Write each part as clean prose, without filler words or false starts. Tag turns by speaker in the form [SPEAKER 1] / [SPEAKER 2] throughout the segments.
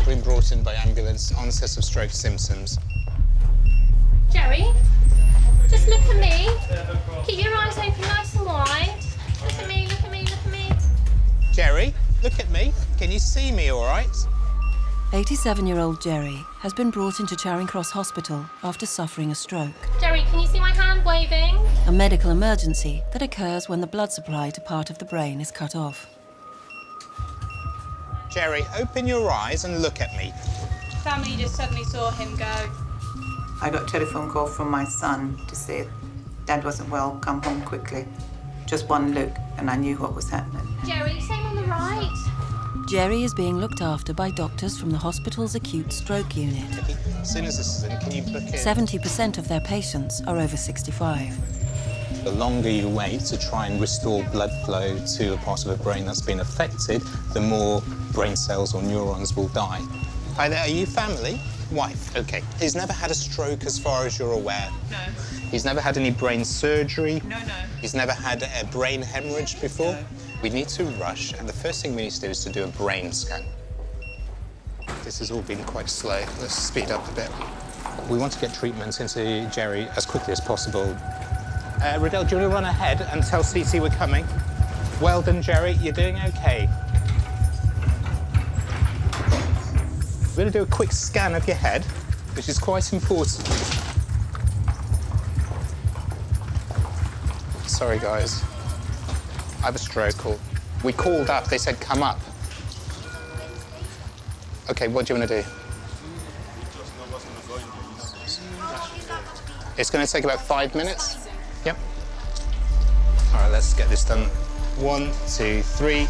[SPEAKER 1] been brought in by ambulance, onset of stroke symptoms.
[SPEAKER 2] Jerry, just look at me. Keep your eyes open nice and wide. Look at me, look at me, look at me.
[SPEAKER 1] Jerry, look at me. Can you see me all right?
[SPEAKER 3] 87-year-old Jerry has been brought into Charing Cross Hospital after suffering a stroke.
[SPEAKER 2] Jerry, can you see my hand waving?
[SPEAKER 3] A medical emergency that occurs when the blood supply to part of the brain is cut off.
[SPEAKER 1] Jerry, open your eyes and look at me.
[SPEAKER 4] Family just suddenly saw him go.
[SPEAKER 5] I got a telephone call from my son to say Dad wasn't well, come home quickly. Just one look and I knew what was happening.
[SPEAKER 2] Jerry, same on the right.
[SPEAKER 3] Jerry is being looked after by doctors from the hospital's acute stroke unit.
[SPEAKER 1] As soon as this is in, can you book it?
[SPEAKER 3] 70% of their patients are over 65.
[SPEAKER 1] The longer you wait to try and restore blood flow to a part of the brain that's been affected, the more brain cells or neurons will die. Hi there, are you family? Wife, okay. He's never had a stroke as far as you're aware?
[SPEAKER 4] No.
[SPEAKER 1] He's never had any brain surgery?
[SPEAKER 4] No.
[SPEAKER 1] He's never had a brain hemorrhage before?
[SPEAKER 4] No.
[SPEAKER 1] We need to rush, and the first thing we need to do is to do a brain scan. This has all been quite slow. Let's speed up a bit. We want to get treatment into Jerry as quickly as possible. Riddell, do you want to run ahead and tell CC we're coming? Well done, Jerry. You're doing OK. We're going to do a quick scan of your head, which is quite important. Sorry, guys. I have a stroke. We called up. They said, come up. OK, what do you want to do? It's going to take about 5 minutes. Yep. All right, let's get this done. 1, 2, 3.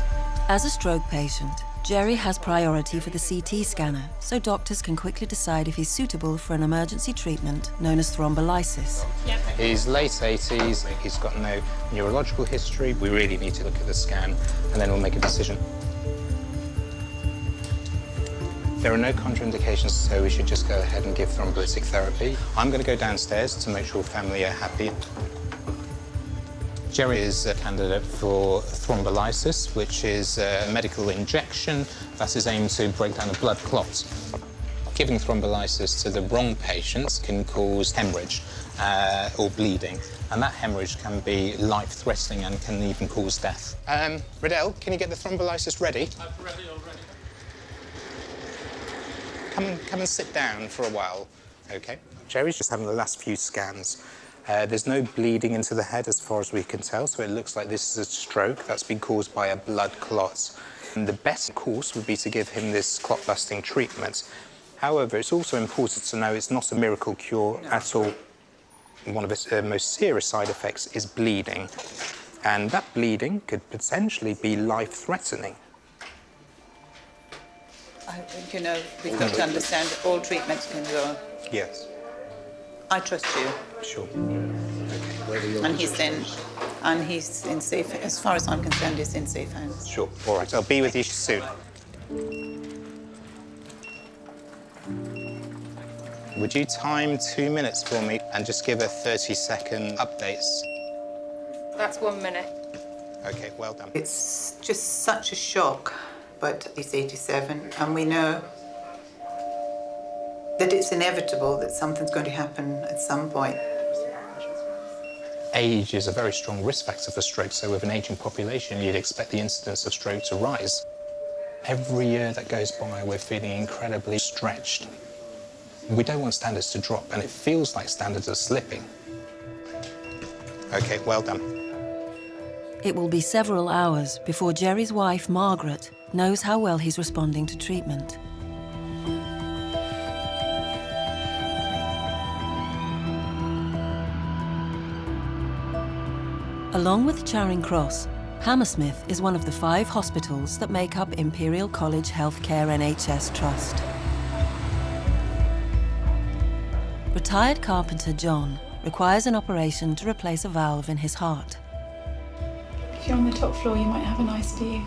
[SPEAKER 3] As a stroke patient, Jerry has priority for the CT scanner, so doctors can quickly decide if he's suitable for an emergency treatment known as thrombolysis.
[SPEAKER 2] Yep.
[SPEAKER 1] He's late 80s, he's got no neurological history. We really need to look at the scan, and then we'll make a decision. There are no contraindications, so we should just go ahead and give thrombolytic therapy. I'm going to go downstairs to make sure family are happy. Jerry is a candidate for thrombolysis, which is a medical injection that is aimed to break down a blood clot. Giving thrombolysis to the wrong patients can cause hemorrhage or bleeding, and that hemorrhage can be life-threatening and can even cause death. Riddell, can you get the thrombolysis ready?
[SPEAKER 6] I'm ready already.
[SPEAKER 1] Come and sit down for a while, OK? Jerry's just having the last few scans. There's no bleeding into the head as far as we can tell, so it looks like this is a stroke that's been caused by a blood clot. And the best course would be to give him this clot-busting treatment. However, it's also important to know it's not a miracle cure at all. One of its most serious side effects is bleeding. And that bleeding could potentially be life-threatening.
[SPEAKER 5] You know, we've got to understand that all treatments can go.
[SPEAKER 1] Yes.
[SPEAKER 5] I trust you.
[SPEAKER 1] Sure.
[SPEAKER 5] And he's in safe, as far as I'm concerned, he's in safe hands.
[SPEAKER 1] Sure. All right, I'll be with you soon. Would you time 2 minutes for me and just give a 30-second updates?
[SPEAKER 2] That's 1 minute.
[SPEAKER 1] OK, well done.
[SPEAKER 5] It's just such a shock, but he's 87, and we know that it's inevitable that something's going to happen at some point.
[SPEAKER 1] Age is a very strong risk factor for stroke, so with an ageing population, you'd expect the incidence of stroke to rise. Every year that goes by, we're feeling incredibly stretched. We don't want standards to drop, and it feels like standards are slipping. OK, well done.
[SPEAKER 3] It will be several hours before Jerry's wife, Margaret, knows how well he's responding to treatment. Along with Charing Cross, Hammersmith is one of the 5 hospitals that make up Imperial College Healthcare NHS Trust. Retired carpenter John requires an operation to replace a valve in his heart.
[SPEAKER 7] If you're on the top floor, you might have a nice view.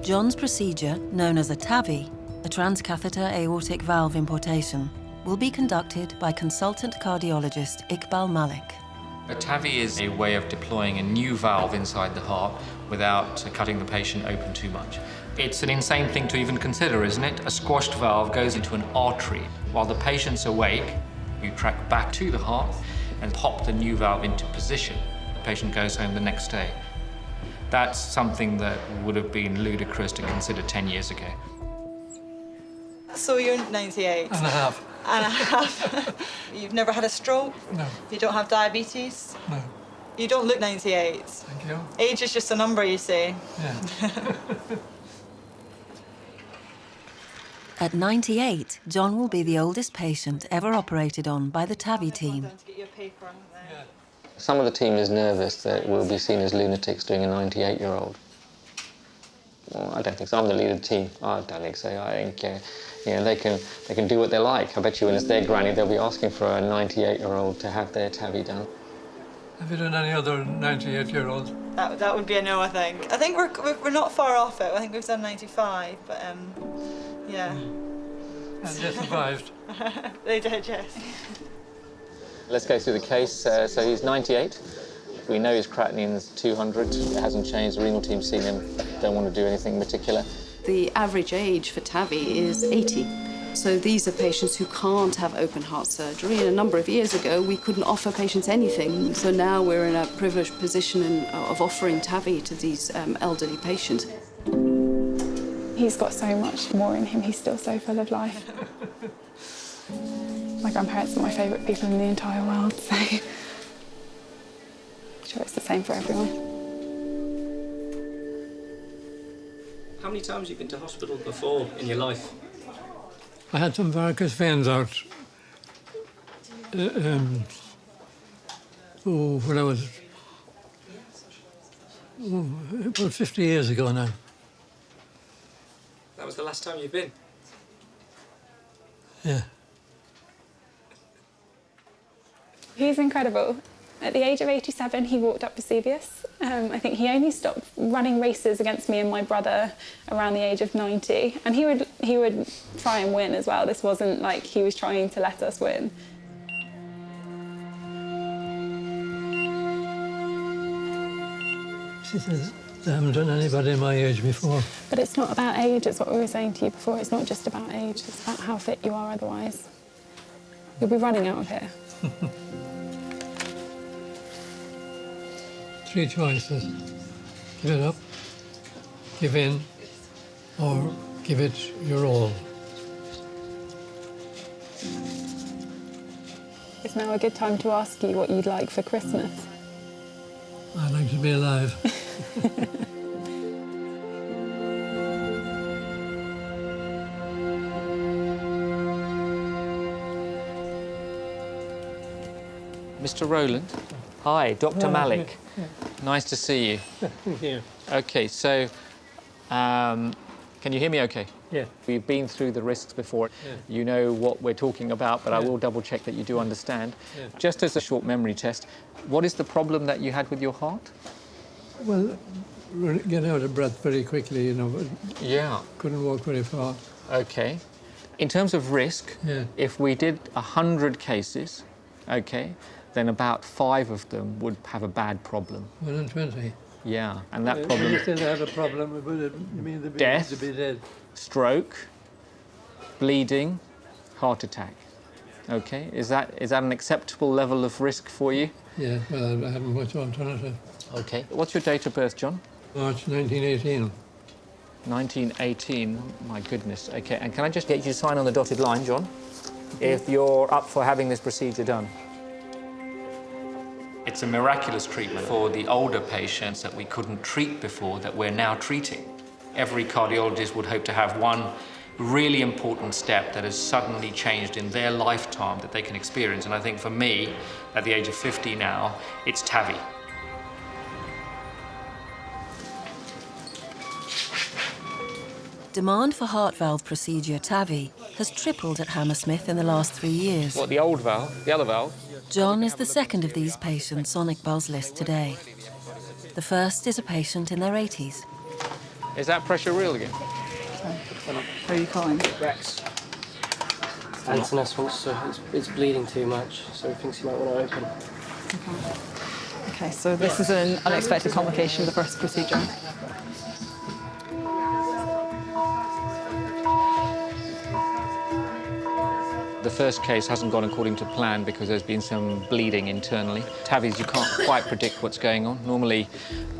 [SPEAKER 3] John's procedure, known as a TAVI, a Transcatheter Aortic Valve Implantation, will be conducted by consultant cardiologist Iqbal Malik.
[SPEAKER 6] A TAVI is a way of deploying a new valve inside the heart without cutting the patient open too much. It's an insane thing to even consider, isn't it? A squashed valve goes into an artery. While the patient's awake, you track back to the heart and pop the new valve into position. The patient goes home the next day. That's something that would have been ludicrous to consider 10 years ago.
[SPEAKER 8] So you're 98?
[SPEAKER 9] And a half.
[SPEAKER 8] And a half. You've never had a stroke?
[SPEAKER 9] No.
[SPEAKER 8] You don't have diabetes?
[SPEAKER 9] No.
[SPEAKER 8] You don't look 98.
[SPEAKER 9] Thank you.
[SPEAKER 8] Age is just a number, you say?
[SPEAKER 9] Yeah.
[SPEAKER 3] At 98, John will be the oldest patient ever operated on by the TAVI team.
[SPEAKER 10] Some of the team is nervous that we'll be seen as lunatics doing a 98-year-old. Well, I don't think so. I'm the leader of the team. I don't think so. I think they can do what they like. I bet you when it's their granny, they'll be asking for a 98-year-old to have their TAVI done.
[SPEAKER 9] Have you done any other 98-year-olds?
[SPEAKER 8] That would be a no, I think. I think we're not far off it. I think we've done 95, but yeah.
[SPEAKER 9] And they survived?
[SPEAKER 8] They did, yes.
[SPEAKER 10] Let's go through the case. So he's 98. We know his creatinine's 200. It hasn't changed. The renal team's seen him. Don't want to do anything particular.
[SPEAKER 11] The average age for TAVI is 80. So these are patients who can't have open heart surgery. And a number of years ago, we couldn't offer patients anything. So now we're in a privileged position of offering TAVI to these elderly patients.
[SPEAKER 7] He's got so much more in him. He's still so full of life. My grandparents are my favourite people in the entire world, so I'm sure it's the same for everyone.
[SPEAKER 12] How many times have you been to hospital before in your life?
[SPEAKER 9] I had some varicose veins out when I was about 50 years ago now.
[SPEAKER 12] That was the last time you've been?
[SPEAKER 9] Yeah.
[SPEAKER 7] He's incredible. At the age of 87, he walked up Vesuvius. I think he only stopped running races against me and my brother around the age of 90. And he would try and win as well. This wasn't like he was trying to let us win.
[SPEAKER 9] She says, they haven't done anybody my age before.
[SPEAKER 7] But it's not about age, it's what we were saying to you before. It's not just about age, it's about how fit you are otherwise. You'll be running out of here.
[SPEAKER 9] 3 choices. Give it up, give in, or give it your all.
[SPEAKER 7] It's now a good time to ask you what you'd like for Christmas.
[SPEAKER 9] I'd like to be alive.
[SPEAKER 6] Mr. Rowland. Hi, Dr. Malik.
[SPEAKER 9] Yeah.
[SPEAKER 6] Nice to see you.
[SPEAKER 9] Thank you.
[SPEAKER 6] OK, so can you hear me OK?
[SPEAKER 9] Yeah.
[SPEAKER 6] We've been through the risks before.
[SPEAKER 9] Yeah.
[SPEAKER 6] You know what we're talking about, but I
[SPEAKER 9] Yeah.
[SPEAKER 6] will double check that you do understand.
[SPEAKER 9] Yeah.
[SPEAKER 6] Just as a short memory test, what is the problem that you had with your heart?
[SPEAKER 9] Well, get out of breath very quickly, you know.
[SPEAKER 6] Yeah.
[SPEAKER 9] Couldn't walk very far.
[SPEAKER 6] OK. In terms of risk,
[SPEAKER 9] Yeah.
[SPEAKER 6] if we did 100 cases, OK, then about 5 of them would have a bad problem.
[SPEAKER 9] 1 in 20.
[SPEAKER 6] Yeah, and that
[SPEAKER 9] When
[SPEAKER 6] problem...
[SPEAKER 9] you say they have a problem, you mean they'd be,
[SPEAKER 6] Death.
[SPEAKER 9] they'd be dead?
[SPEAKER 6] Stroke, bleeding, heart attack. OK, is that an acceptable level of risk for you?
[SPEAKER 9] Yeah, well, I haven't much alternative.
[SPEAKER 6] OK. What's your date of birth, John?
[SPEAKER 9] March 1918.
[SPEAKER 6] 1918, my goodness. OK, and can I just get you to sign on the dotted line, John, if you're up for having this procedure done? It's a miraculous treatment for the older patients that we couldn't treat before that we're now treating. Every cardiologist would hope to have one really important step that has suddenly changed in their lifetime that they can experience. And I think for me, at the age of 50 now, it's TAVI.
[SPEAKER 3] Demand for heart valve procedure TAVI has tripled at Hammersmith in the last 3 years.
[SPEAKER 6] What, the old valve? The other valve?
[SPEAKER 3] John is the second of these patients on Iqbal's list today. The first is a patient in their 80s.
[SPEAKER 6] Is that pressure real again?
[SPEAKER 5] Who are you calling?
[SPEAKER 12] Rex. Antonis wants to, it's bleeding too much, so he thinks he might want to open.
[SPEAKER 5] Okay.
[SPEAKER 8] Okay, so this is an unexpected complication of the first procedure.
[SPEAKER 6] The first case hasn't gone according to plan because there's been some bleeding internally. TAVIs, you can't quite predict what's going on. Normally,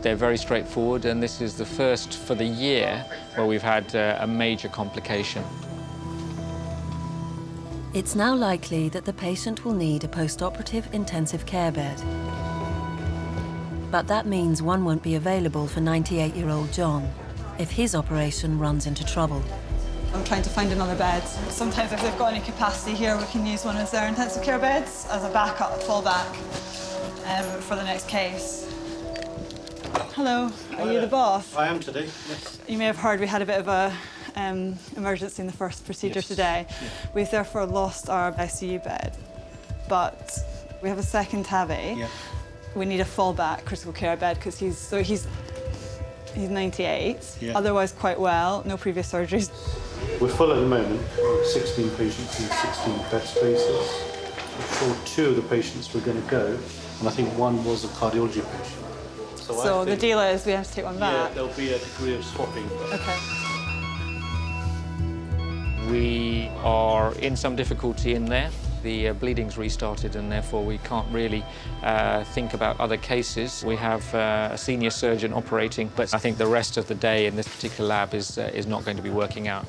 [SPEAKER 6] they're very straightforward, and this is the first for the year where we've had a major complication.
[SPEAKER 3] It's now likely that the patient will need a post-operative intensive care bed. But that means one won't be available for 98-year-old John if his operation runs into trouble.
[SPEAKER 8] I'm trying to find another bed. Sometimes if they've got any capacity here, we can use one of their intensive care beds as a backup, fallback, for the next case. Hello, are you the boss?
[SPEAKER 13] I am today, yes.
[SPEAKER 8] You may have heard we had a bit of a emergency in the first procedure today.
[SPEAKER 13] Yeah.
[SPEAKER 8] We've therefore lost our ICU bed, but we have a second TAVI.
[SPEAKER 13] Yeah.
[SPEAKER 8] We need a fallback critical care bed because he's 98, otherwise quite well, no previous surgeries.
[SPEAKER 13] We're full at the moment, 16 patients in 16 bed spaces. I'm sure 2 of the patients were going to go, and I think 1 was a cardiology patient.
[SPEAKER 8] So the deal is we have to take one back?
[SPEAKER 13] Yeah, there'll be a degree of swapping.
[SPEAKER 8] Okay.
[SPEAKER 6] We are in some difficulty in there. The bleeding's restarted, and therefore we can't really think about other cases. We have a senior surgeon operating, but I think the rest of the day in this particular lab is not going to be working out.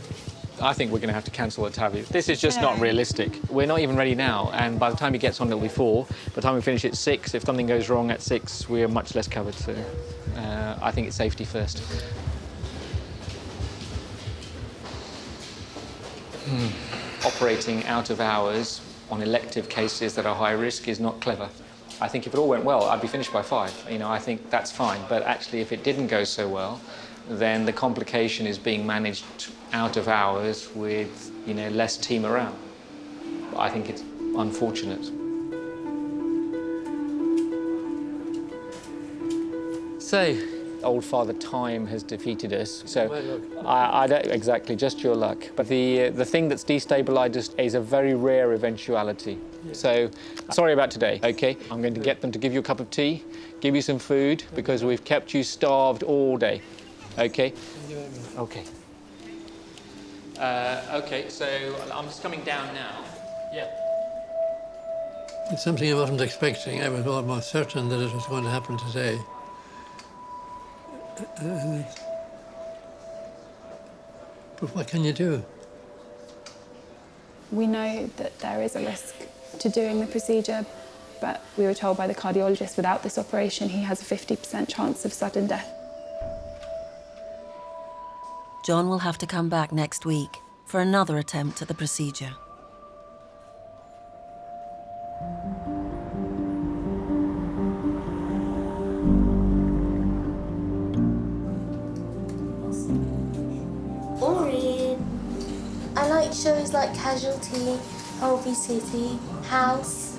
[SPEAKER 6] I think we're going to have to cancel the TAVI. This is just not realistic. We're not even ready now, and by the time he gets on, it'll be 4. By the time we finish at 6, if something goes wrong at 6, we're much less covered. So I think it's safety first. Operating out of hours on elective cases that are high risk is not clever. I think if it all went well, I'd be finished by 5. You know, I think that's fine. But actually, if it didn't go so well, then the complication is being managed out of hours with, you know, less team around. I think it's unfortunate. So, old Father Time has defeated us. So I don't exactly, just your luck. But the thing that's destabilised us is a very rare eventuality. Yeah. So sorry about today, okay? I'm going to get them to give you a cup of tea, give you some food, because we've kept you starved all day, okay? Okay. Okay, so I'm just coming down now. Yeah.
[SPEAKER 9] It's something I wasn't expecting. I was almost certain that it was going to happen today. But what can you do?
[SPEAKER 7] We know that there is a risk to doing the procedure, but we were told by the cardiologist without this operation he has a 50% chance of sudden death.
[SPEAKER 3] John will have to come back next week for another attempt at the procedure.
[SPEAKER 14] I like shows like Casualty, Holby City, House,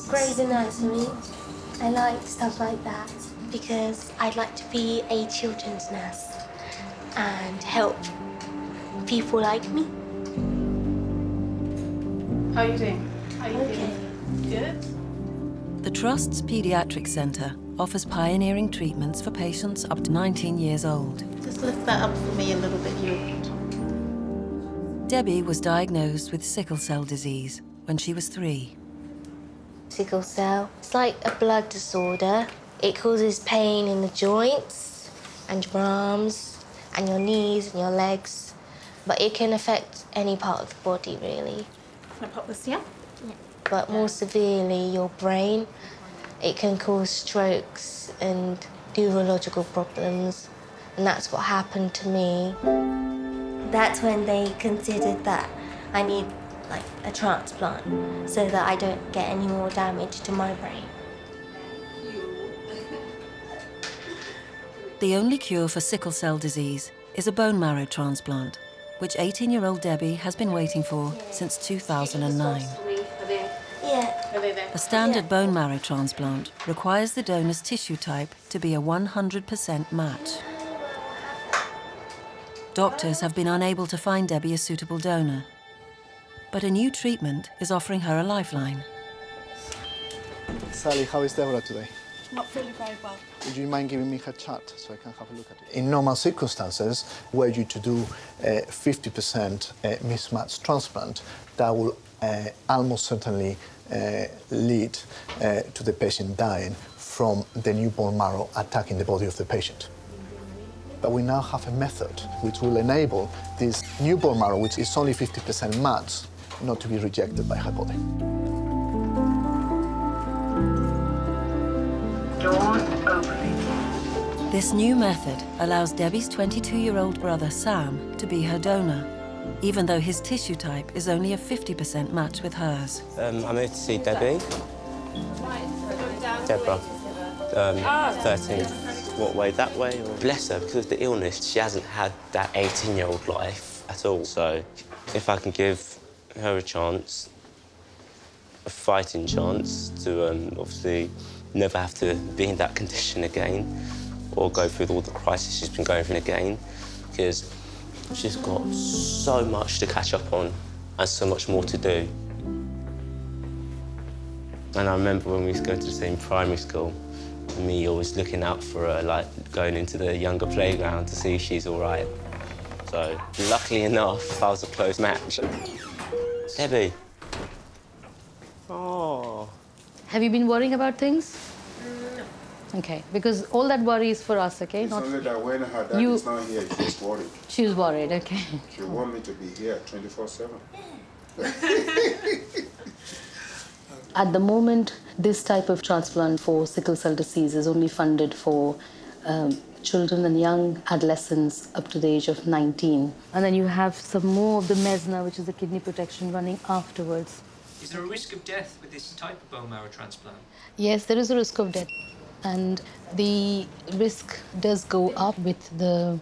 [SPEAKER 14] Grey's Anatomy. I like stuff like that because I'd like to be a children's nurse and help people like me.
[SPEAKER 4] How are you doing? How are you feeling? Good?
[SPEAKER 3] The Trust's Paediatric Centre offers pioneering treatments for patients up to 19 years old.
[SPEAKER 14] Just lift that up for me a little bit, you.
[SPEAKER 3] Debbie was diagnosed with sickle cell disease when she was 3.
[SPEAKER 14] Sickle cell, it's like a blood disorder. It causes pain in the joints and your arms and your knees and your legs, but it can affect any part of the body, really.
[SPEAKER 2] Can I pop this here?
[SPEAKER 14] Yeah. But more severely, your brain. It can cause strokes and neurological problems, and that's what happened to me. That's when they considered that I need like a transplant so that I don't get any more damage to my brain.
[SPEAKER 3] The only cure for sickle cell disease is a bone marrow transplant, which 18-year-old Debbie has been waiting for since 2009. A standard bone marrow transplant requires the donor's tissue type to be a 100% match. Doctors have been unable to find Debbie a suitable donor, but a new treatment is offering her a lifeline.
[SPEAKER 15] Sally, how is Deborah today?
[SPEAKER 8] Not feeling very well.
[SPEAKER 15] Would you mind giving me her chart so I can have a look at it? In normal circumstances, were you to do a 50% mismatch transplant, that will almost certainly lead to the patient dying from the new bone marrow attacking the body of the patient. But we now have a method which will enable this new bone marrow, which is only 50% matched, not to be rejected by her body.
[SPEAKER 3] Doors opening. This new method allows Debbie's 22-year-old brother Sam to be her donor, even though his tissue type is only a 50% match with hers.
[SPEAKER 16] I'm here to see Debbie. Deborah. 13. What way, that way? Or... Bless her, because of the illness, she hasn't had that 18-year-old life at all. So if I can give her a chance, a fighting chance to obviously never have to be in that condition again or go through all the crisis she's been going through again, because she's got so much to catch up on and so much more to do. And I remember when we used to go to the same primary school, me always looking out for her, like going into the younger playground to see if she's all right. So luckily enough, that was a close match. Debbie. Oh.
[SPEAKER 17] Have you been worrying about things? No. OK, because all that worry is for us, OK?
[SPEAKER 18] It's only that when her dad is not here, she's worried.
[SPEAKER 17] She's worried, OK.
[SPEAKER 18] She wants me to be here 24/7.
[SPEAKER 17] At the moment, this type of transplant for sickle cell disease is only funded for children and young adolescents up to the age of 19. And then you have some more of the MESNA, which is the kidney protection, running afterwards.
[SPEAKER 6] Is there a risk of death with this type of bone marrow transplant?
[SPEAKER 17] Yes, there is a risk of death. And the risk does go up with the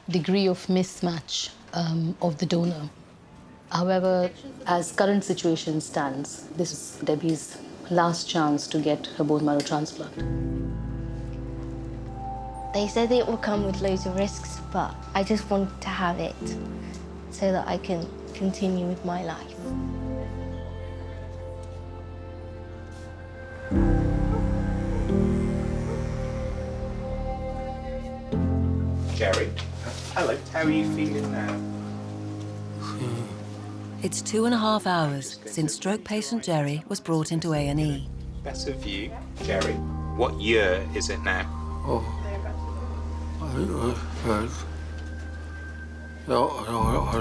[SPEAKER 17] degree of mismatch of the donor. However, as current situation stands, this is Debbie's last chance to get her bone marrow transplant.
[SPEAKER 14] They said it would come with loads of risks, but I just wanted to have it so that I can continue with my life.
[SPEAKER 1] Jerry, hello. How are you feeling now?
[SPEAKER 3] It's 2.5 hours since stroke patient Jerry was brought into A&E.
[SPEAKER 1] Better view. Jerry, what year is it now?
[SPEAKER 9] Oh, I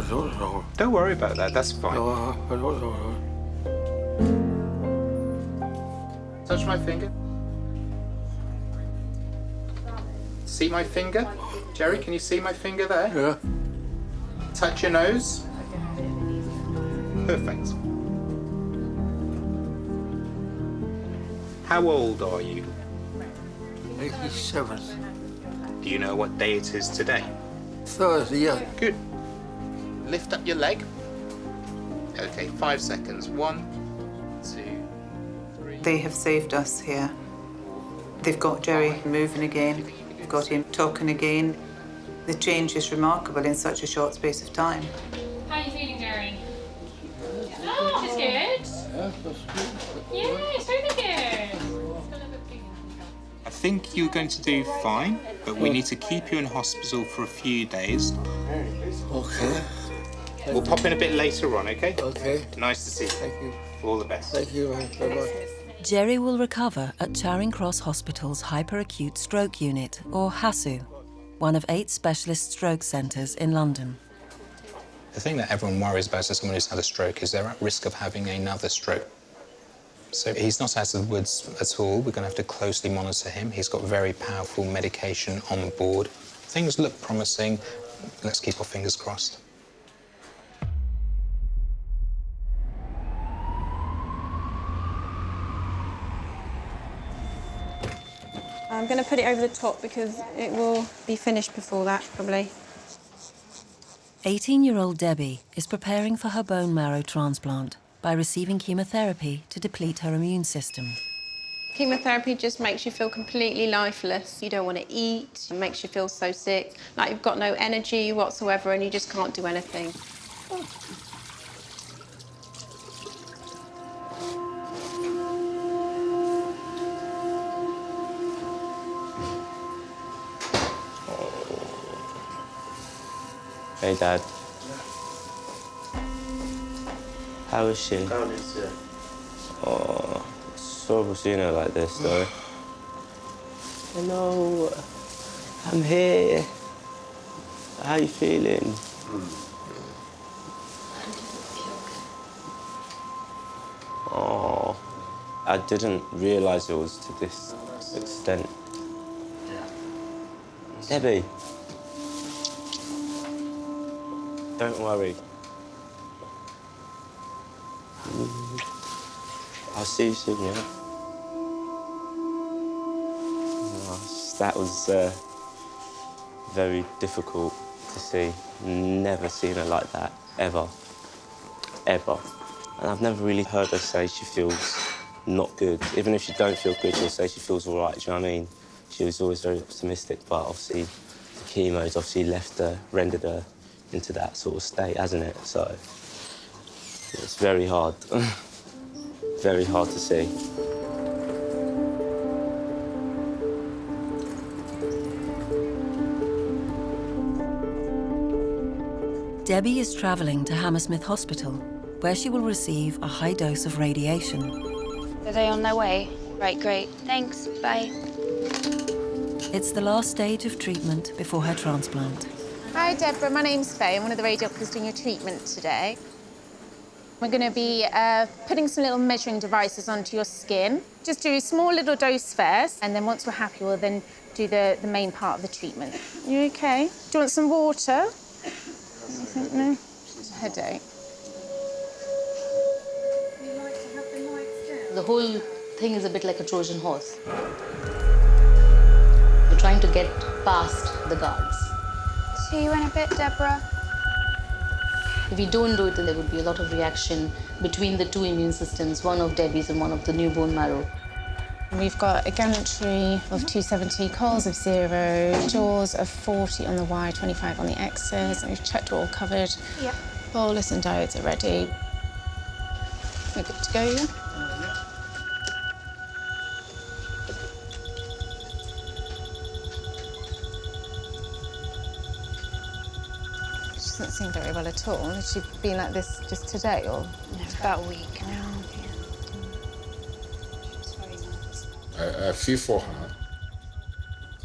[SPEAKER 9] don't know.
[SPEAKER 1] Don't worry about that, that's fine.
[SPEAKER 9] No, I don't know.
[SPEAKER 1] Touch my finger. See my finger? Jerry, can you see my finger there?
[SPEAKER 9] Yeah.
[SPEAKER 1] Touch your nose. Perfect. How old are you?
[SPEAKER 9] 87.
[SPEAKER 1] Do you know what day it is today?
[SPEAKER 9] Thursday, yeah.
[SPEAKER 1] Good. Lift up your leg. Okay, 5 seconds. 1, 2, 3.
[SPEAKER 5] They have saved us here. They've got Jerry moving again. They've got him talking again. The change is remarkable in such a short space of time.
[SPEAKER 2] How are you feeling, Jerry? Oh, that's good.
[SPEAKER 9] Yeah, that's good.
[SPEAKER 2] Yeah, it's really good.
[SPEAKER 1] I think you're going to do fine, but we need to keep you in hospital for a few days.
[SPEAKER 9] Okay.
[SPEAKER 1] We'll pop in a bit later on, okay?
[SPEAKER 9] Okay.
[SPEAKER 1] Nice to see you.
[SPEAKER 9] Thank you.
[SPEAKER 1] All the best.
[SPEAKER 9] Thank you very much.
[SPEAKER 3] Jerry will recover at Charing Cross Hospital's Hyperacute Stroke Unit, or HASU, one of 8 specialist stroke centres in London.
[SPEAKER 1] The thing that everyone worries about as someone who's had a stroke is they're at risk of having another stroke. So he's not out of the woods at all. We're going to have to closely monitor him. He's got very powerful medication on board. Things look promising. Let's keep our fingers crossed.
[SPEAKER 4] I'm going to put it over the top because it will be finished before that, probably.
[SPEAKER 3] 18-year-old Debbie is preparing for her bone marrow transplant by receiving chemotherapy to deplete her immune system.
[SPEAKER 4] Chemotherapy just makes you feel completely lifeless. You don't want to eat. It makes you feel so sick, like you've got no energy whatsoever and you just can't do anything.
[SPEAKER 16] Hey, Dad. How is she?
[SPEAKER 18] Carolyn's here.
[SPEAKER 16] Oh, it's horrible seeing her like this, though. Hello. I'm here. How you feeling? Oh, I didn't realise it was to this extent. Debbie. Don't worry. I'll see you soon, yeah? That was very difficult to see. Never seen her like that, ever. Ever. And I've never really heard her say she feels not good. Even if she don't feel good, she'll say she feels all right, do you know what I mean? She was always very optimistic, but obviously the chemo's obviously left her, rendered her into that sort of state, hasn't it? So it's very hard. Very hard to see.
[SPEAKER 3] Debbie is travelling to Hammersmith Hospital, where she will receive a high dose of radiation.
[SPEAKER 19] Are they on their way? Right, great. Thanks, bye.
[SPEAKER 3] It's the last stage of treatment before her transplant.
[SPEAKER 4] Hi, Deborah. My name's Faye. I'm one of the radiographers doing your treatment today. We're going to be putting some little measuring devices onto your skin. Just do a small little dose first, and then once we're happy, we'll then do the main part of the treatment. You OK? Do you want some water? No? Headache.
[SPEAKER 17] The whole thing is a bit like a Trojan horse. We're trying to get past the guards.
[SPEAKER 19] See you in a bit, Deborah.
[SPEAKER 17] If we don't do it, then there would be a lot of reaction between the two immune systems, one of Debbie's and one of the new bone marrow.
[SPEAKER 4] We've got a gantry of 270, coils of 0, jaws of 40 on the Y, 25 on the X's, and we've checked all covered.
[SPEAKER 19] Yep.
[SPEAKER 4] Bolus and diodes are ready. We're good to go, yeah? She doesn't seem very well at all. Has she been like this just today, or?
[SPEAKER 19] No, about a week now.
[SPEAKER 18] I feel for her.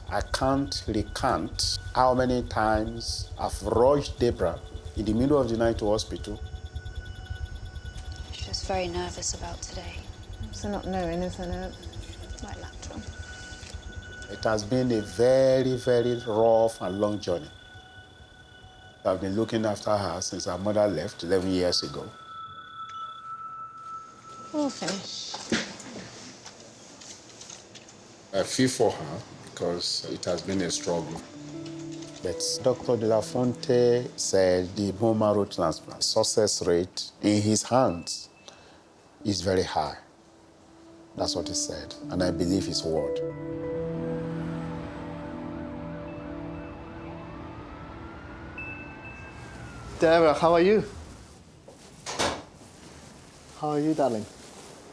[SPEAKER 18] I can't recount how many times I've rushed Deborah in the middle of the night to hospital.
[SPEAKER 19] She was very nervous about today.
[SPEAKER 4] So not knowing, isn't it?
[SPEAKER 19] Like lateral.
[SPEAKER 18] It has been a very, very rough and long journey. I've been looking after her since her mother left 11 years ago.
[SPEAKER 4] We'll finish.
[SPEAKER 18] I feel for her because it has been a struggle. But Dr. De La Fonte said the bone marrow transplant success rate in his hands is very high. That's what he said, and I believe his word.
[SPEAKER 15] Deborah, how are you? How are you, darling?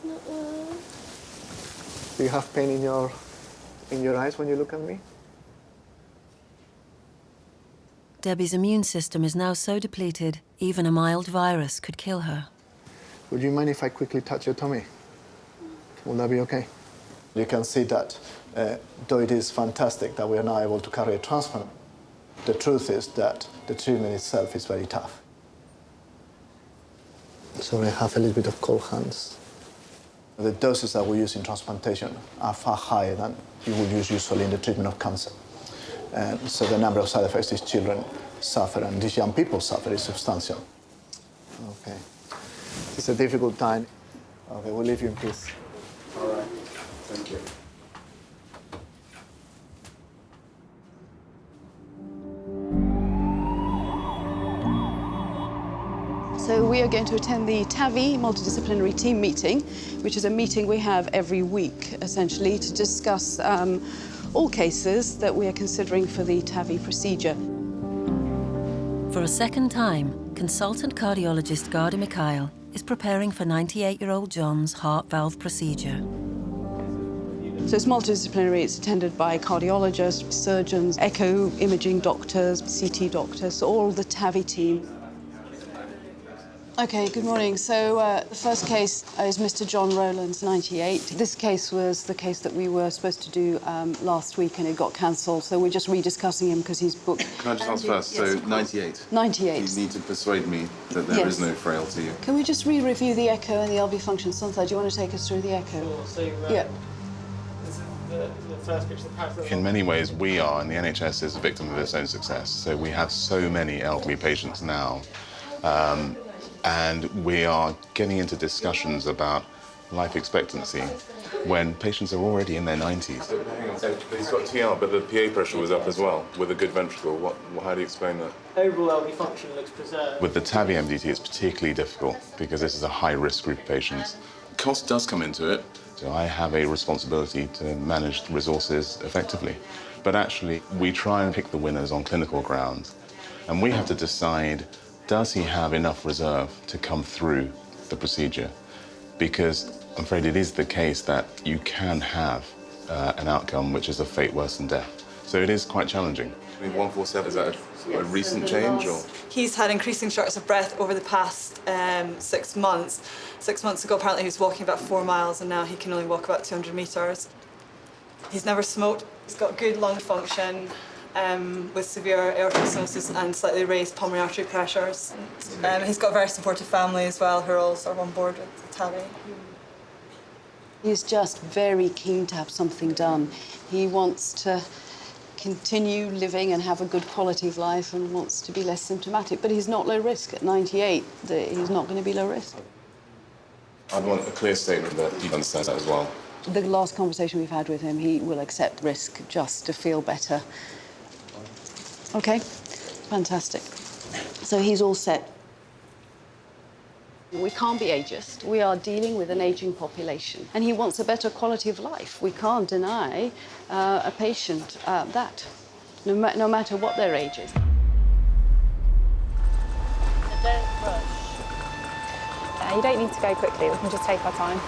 [SPEAKER 15] Do you have pain in your eyes when you look at me?
[SPEAKER 3] Debbie's immune system is now so depleted, even a mild virus could kill her.
[SPEAKER 15] Would you mind if I quickly touch your tummy? Will that be okay? You can see that though it is fantastic that we are now able to carry a transplant, the truth is that the treatment itself is very tough. So I have a little bit of cold hands. The doses that we use in transplantation are far higher than you would use usually in the treatment of cancer. So the number of side effects these children suffer and these young people suffer is substantial. Okay. It's a difficult time. Okay, we'll leave you in peace.
[SPEAKER 18] All right. Thank you.
[SPEAKER 11] So we are going to attend the TAVI multidisciplinary team meeting, which is a meeting we have every week, essentially, to discuss all cases that we are considering for the TAVI procedure.
[SPEAKER 3] For a second time, consultant cardiologist Garda Mikhail is preparing for 98-year-old John's heart valve procedure.
[SPEAKER 11] So it's multidisciplinary. It's attended by cardiologists, surgeons, echo imaging doctors, CT doctors, so all the TAVI team. Okay, good morning. So the first case is Mr. John Rowlands, 98. This case was the case that we were supposed to do last week and it got cancelled. So we're just rediscussing him because he's booked.
[SPEAKER 20] Can I just ask first? So 98.
[SPEAKER 11] 98.
[SPEAKER 20] You need to persuade me that there is no frailty.
[SPEAKER 11] Can we just re-review the echo and the LV function? Sonta, do you want to take us through the echo? Yeah.
[SPEAKER 21] The first picture, the pattern.
[SPEAKER 20] In many ways, we are, and the NHS is a victim of its own success. So we have so many elderly patients now. And we are getting into discussions about life expectancy when patients are already in their 90s. So he's got TR, but the PA pressure was up as well, with a good ventricle. How do you explain that?
[SPEAKER 21] Overall LV function looks preserved.
[SPEAKER 20] With the TAVI MDT, it's particularly difficult because this is a high-risk group of patients. Cost does come into it, so I have a responsibility to manage the resources effectively. But actually, we try and pick the winners on clinical grounds, and we have to decide, does he have enough reserve to come through the procedure? Because I'm afraid it is the case that you can have an outcome which is a fate worse than death. So it is quite challenging. 147, is that a recent change? Or?
[SPEAKER 8] He's had increasing shortness of breath over the past 6 months. 6 months ago, apparently, he was walking about 4 miles, and now he can only walk about 200 metres. He's never smoked. He's got good lung function. With severe aortic stenosis and slightly raised pulmonary artery pressures. He's got a very supportive family as well, who are all sort of on board with TAVI.
[SPEAKER 11] He's just very keen to have something done. He wants to continue living and have a good quality of life and wants to be less symptomatic, but he's not low risk at 98. He's not going to be low risk.
[SPEAKER 20] I'd want a clear statement that he understands that as well.
[SPEAKER 11] The last conversation we've had with him, he will accept risk just to feel better. Okay, fantastic. So he's all set. We can't be ageist. We are dealing with an aging population, and he wants a better quality of life. We can't deny a patient that, no matter what their age is.
[SPEAKER 7] You don't need to go quickly. We can just take our time.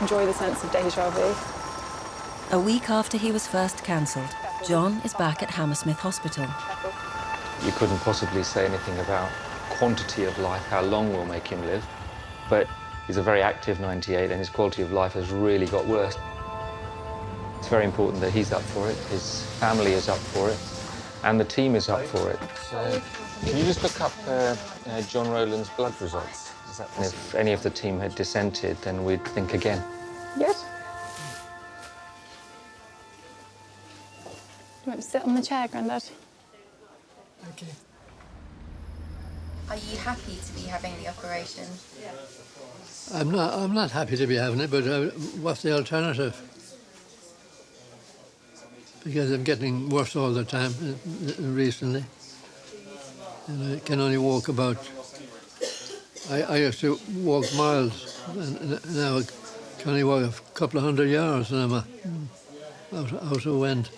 [SPEAKER 7] Enjoy the sense of déjà vu.
[SPEAKER 3] A week after he was first cancelled, John is back at Hammersmith Hospital.
[SPEAKER 6] You couldn't possibly say anything about quantity of life, how long we'll make him live. But he's a very active 98 and his quality of life has really got worse. It's very important that he's up for it, his family is up for it, and the team is up for it. So, can you just look up John Rowland's blood results? And if any of the team had dissented, then we'd think again.
[SPEAKER 7] Yes. Do you want to sit on the chair, Grandad?
[SPEAKER 9] Okay.
[SPEAKER 22] Are you happy to be having the operation?
[SPEAKER 9] I'm not happy to be having it, but what's the alternative? Because I'm getting worse all the time recently. And I can only walk about... I used to walk miles, and now I can only walk a couple of 100 yards, and I'm out of wind.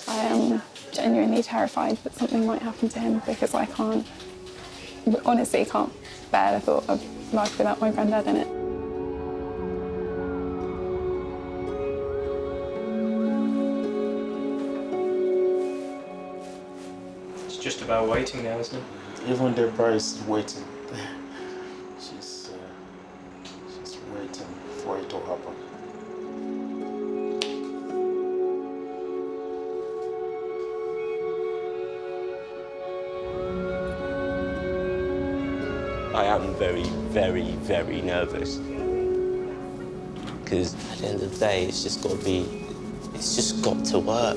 [SPEAKER 7] I am genuinely terrified that something might happen to him because I honestly can't bear the thought of life without my granddad in it.
[SPEAKER 12] It's just about waiting now, isn't it?
[SPEAKER 18] Even the bride is waiting. She's waiting for it to happen.
[SPEAKER 16] I am very, very, very nervous. Because at the end of the day, it's just got to work.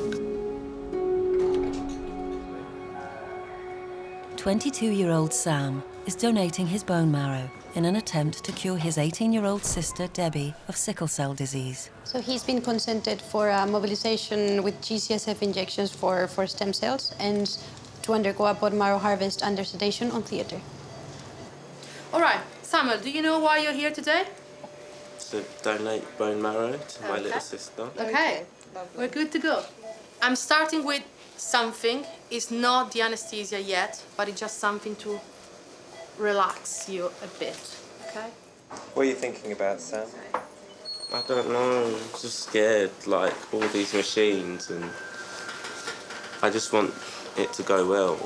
[SPEAKER 3] 22-year-old Sam is donating his bone marrow in an attempt to cure his 18-year-old sister, Debbie, of sickle cell disease.
[SPEAKER 23] So he's been consented for mobilization with GCSF injections for stem cells and to undergo a bone marrow harvest under sedation on theatre.
[SPEAKER 24] All right, Samuel, do you know why you're here today?
[SPEAKER 16] To donate bone marrow to my little sister.
[SPEAKER 24] Okay, we're good to go. I'm starting with something. It's not the anesthesia yet, but it's just something to relax you a bit, okay?
[SPEAKER 25] What are you thinking about, Sam?
[SPEAKER 16] I don't know, I'm just scared, like, all these machines, and I just want it to go well.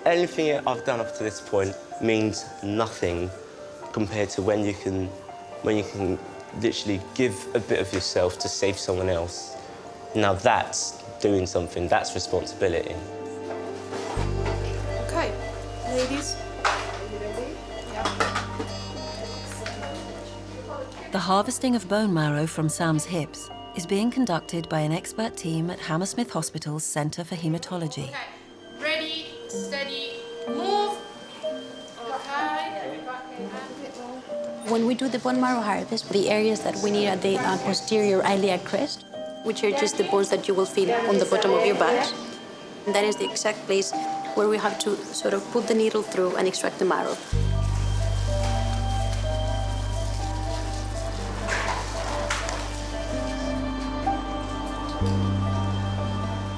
[SPEAKER 16] Anything I've done up to this point means nothing compared to when you can literally give a bit of yourself to save someone else. Now that's doing something, that's responsibility.
[SPEAKER 24] Okay, ladies.
[SPEAKER 3] The harvesting of bone marrow from Sam's hips is being conducted by an expert team at Hammersmith Hospital's Centre for Haematology.
[SPEAKER 24] Okay, ready, steady, move. Okay.
[SPEAKER 23] When we do the bone marrow harvest, the areas that we need are the posterior iliac crest, which are just the bones that you will feel on the bottom of your back. And that is the exact place where we have to sort of put the needle through and extract the marrow.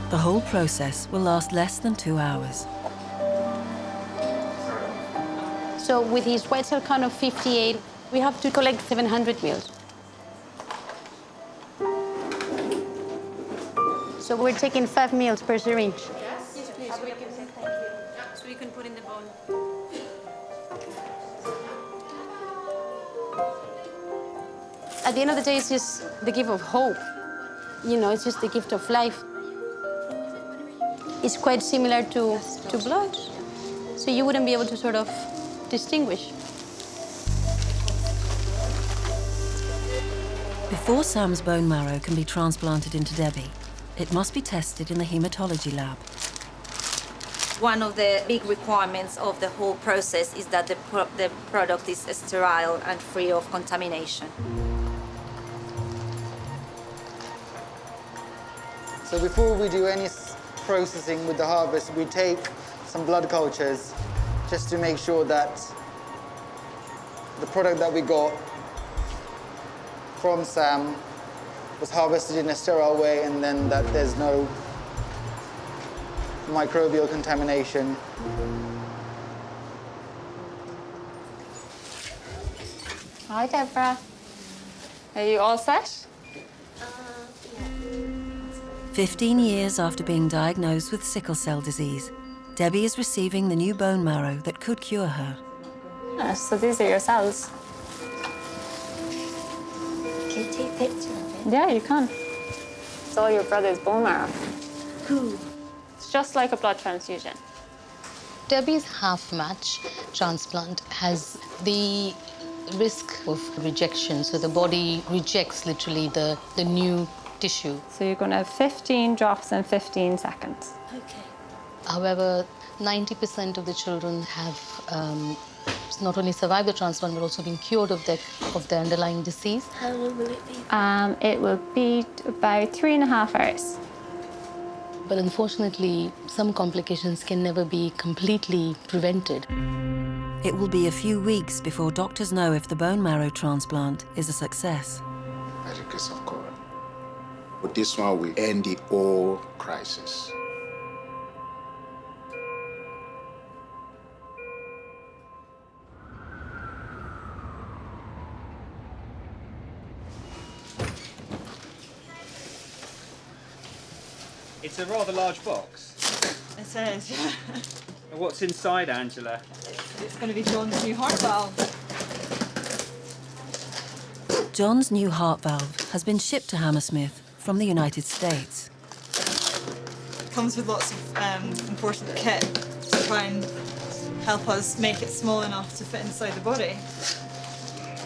[SPEAKER 3] The whole process will last less than 2 hours.
[SPEAKER 23] So with his white cell count of 58, we have to collect 700 mils. So we're taking 5 mils per syringe.
[SPEAKER 24] Yes, please.
[SPEAKER 23] So we can put in the bone. At the end of the day, it's just the gift of hope. You know, it's just the gift of life. It's quite similar to blood. So you wouldn't be able to sort of distinguish.
[SPEAKER 3] Before Sam's bone marrow can be transplanted into Debbie, it must be tested in the haematology lab.
[SPEAKER 5] One of the big requirements of the whole process is that the product is sterile and free of contamination.
[SPEAKER 21] So before we do any processing with the harvest, we take some blood cultures just to make sure that the product that we got from Sam was harvested in a sterile way, and then that there's no microbial contamination.
[SPEAKER 7] Hi, Deborah. Are you all set?
[SPEAKER 3] 15 years after being diagnosed with sickle cell disease, Debbie is receiving the new bone marrow that could cure her.
[SPEAKER 7] So these are your cells.
[SPEAKER 19] Can you take a picture of it?
[SPEAKER 7] Yeah, you can. It's all your brother's bone marrow.
[SPEAKER 19] Cool.
[SPEAKER 7] It's just like a blood transfusion.
[SPEAKER 17] Debbie's half-match transplant has the risk of rejection, so the body rejects literally the new tissue.
[SPEAKER 7] So you're going to have 15 drops in 15 seconds.
[SPEAKER 19] Okay.
[SPEAKER 17] However, 90% of the children have not only survived the transplant but also been cured of their underlying disease.
[SPEAKER 19] How long will it be?
[SPEAKER 7] It will be about 3.5 hours.
[SPEAKER 17] But unfortunately, some complications can never be completely prevented.
[SPEAKER 3] It will be a few weeks before doctors know if the bone marrow transplant is a success.
[SPEAKER 18] By the grace of God. But this one will end the whole crisis.
[SPEAKER 21] It's a rather large box.
[SPEAKER 8] It is, yeah.
[SPEAKER 21] And what's inside, Angela?
[SPEAKER 8] It's going to be John's new heart valve.
[SPEAKER 3] John's new heart valve has been shipped to Hammersmith from the United States.
[SPEAKER 8] It comes with lots of important kit to try and help us make it small enough to fit inside the body.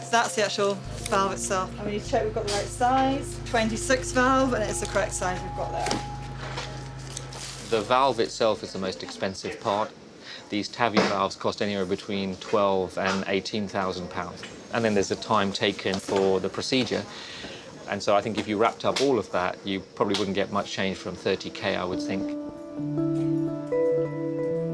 [SPEAKER 8] So that's the actual valve itself. And we need to check we've got the right size. 26 valve, and it's the correct size we've got there.
[SPEAKER 6] The valve itself is the most expensive part. These TAVI valves cost anywhere between £12,000 and £18,000. And then there's a time taken for the procedure. And so I think if you wrapped up all of that, you probably wouldn't get much change from 30K, I would think.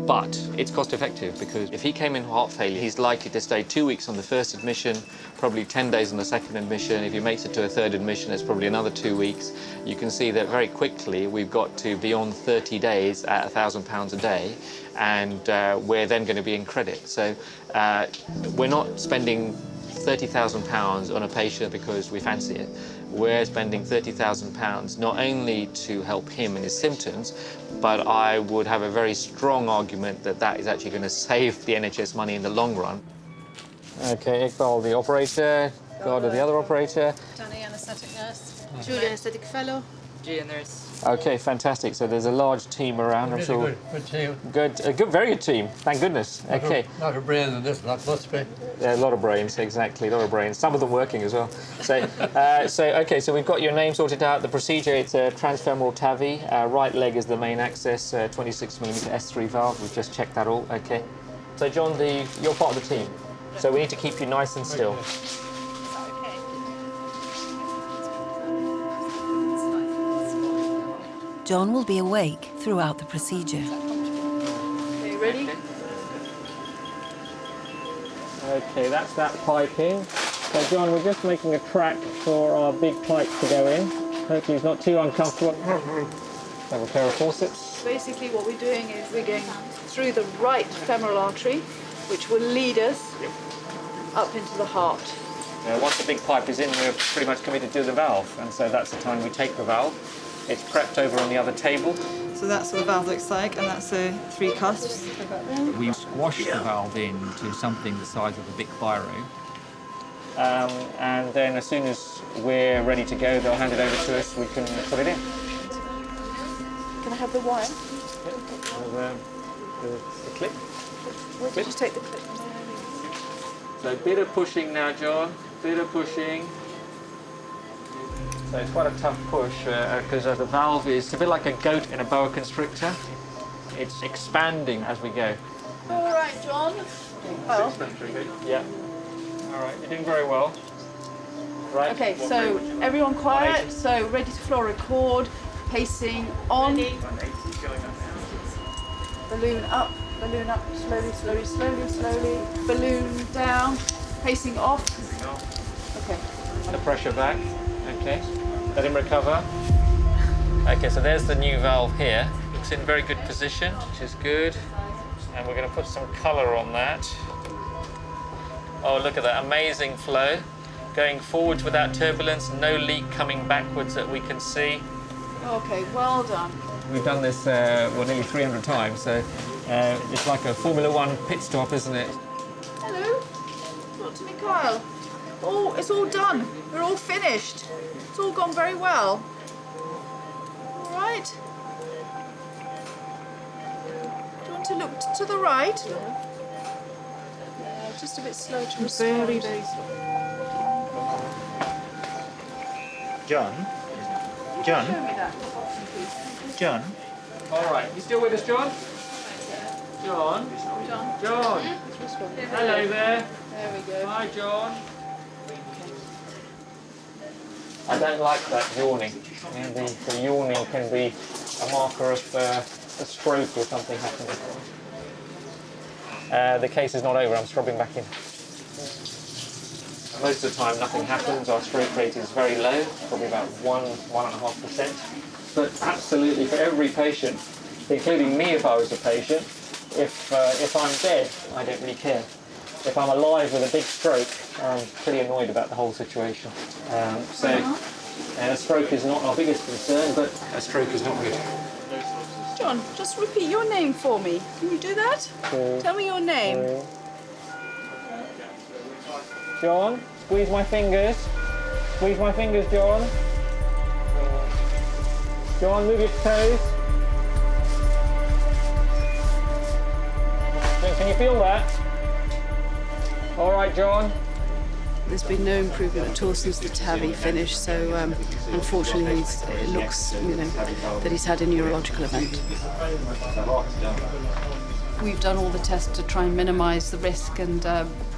[SPEAKER 6] But it's cost effective because if he came in heart failure, he's likely to stay 2 weeks on the first admission, probably 10 days on the second admission. If he makes it to a third admission, it's probably another 2 weeks. You can see that very quickly we've got to beyond 30 days at £1,000 a day, and we're then going to be in credit. So we're not spending £30,000 on a patient because we fancy it. We're spending £30,000 not only to help him and his symptoms, but I would have a very strong argument that that is actually going to save the NHS money in the long run. Okay, Iqbal, the operator, Garda, the other operator.
[SPEAKER 24] Danny, anaesthetic nurse. Julie, anaesthetic fellow. Gia, nurse.
[SPEAKER 6] Okay, fantastic. So there's a large team around. I'm sure.
[SPEAKER 9] Good team.
[SPEAKER 6] Good, a good, very good team. Thank goodness. Okay.
[SPEAKER 9] Not a brain in this lot, must be.
[SPEAKER 6] Yeah, a lot of brains, exactly, a lot of brains. Some of them working as well. So, okay, so we've got your name sorted out. The procedure, it's a transfemoral TAVI. Right leg is the main access, 26mm S3 valve. We've just checked that all. Okay. So, John, you're part of the team. So we need to keep you nice and still.
[SPEAKER 9] Okay.
[SPEAKER 3] John will be awake throughout the procedure.
[SPEAKER 24] Okay, ready?
[SPEAKER 6] Okay, that's that pipe in. So, John, we're just making a track for our big pipe to go in. Hopefully it's not too uncomfortable. Have a pair of forceps.
[SPEAKER 8] Basically what we're doing is we're going through the right femoral artery, which will lead us up into the heart.
[SPEAKER 6] Once the big pipe is in, we're pretty much committed to the valve, and so that's the time we take the valve. It's prepped over on the other table.
[SPEAKER 8] So that's what the valve looks like, and that's the 3 cusps.
[SPEAKER 6] We squash the valve into something the size of a big biro. And then as soon as we're ready to go, they'll hand it over to us, we can put it in.
[SPEAKER 8] Can I have the wire?
[SPEAKER 6] The clip.
[SPEAKER 8] Where did you take the clip?
[SPEAKER 6] So a bit of pushing now, John, bit of pushing. So it's quite a tough push because the valve is a bit like a goat in a boa constrictor. It's expanding as we go.
[SPEAKER 8] All right, John. Well.
[SPEAKER 6] Yeah. All right, you're doing very well. Right.
[SPEAKER 8] Okay, so everyone quiet. So ready to floor record. Pacing on. Balloon up, slowly, slowly, slowly, slowly. Balloon down. Pacing off. Okay.
[SPEAKER 6] The pressure back. Okay. Let him recover. Okay, so there's the new valve here. It's in very good position, which is good. And we're going to put some colour on that. Oh, look at that amazing flow. Going forwards without turbulence, no leak coming backwards that we can see.
[SPEAKER 8] Okay, well done.
[SPEAKER 6] We've done this, nearly 300 times, so it's like a Formula One pit stop, isn't it?
[SPEAKER 8] Hello, Dr. Mikhail. Oh, it's all done. We're all finished. It's all gone very well. All right. Do you want to look to the right? Yeah, just a bit slow to respond. Very, very slow.
[SPEAKER 2] John? John? John?
[SPEAKER 6] All right, you still with us, John? John? John? Hello there.
[SPEAKER 8] There we go.
[SPEAKER 6] Hi, John. I don't like that yawning. The yawning can be a marker of a stroke or something happening. The case is not over, I'm scrubbing back in. Most of the time nothing happens, our stroke rate is very low, probably about 1–1.5%. But absolutely for every patient, including me if I was a patient, if I'm dead, I don't really care. If I'm alive with a big stroke, I'm pretty annoyed about the whole situation. A stroke is not our biggest concern, but a stroke is not good.
[SPEAKER 8] John, just repeat your name for me. Can you do that? Tell me your name.
[SPEAKER 6] John, squeeze my fingers. Squeeze my fingers, John. John, move your toes. Can you feel that? All right, John.
[SPEAKER 11] There's been no improvement at all since the TAVI finished, so unfortunately it looks, that he's had a neurological event. We've done all the tests to try and minimise the risk, and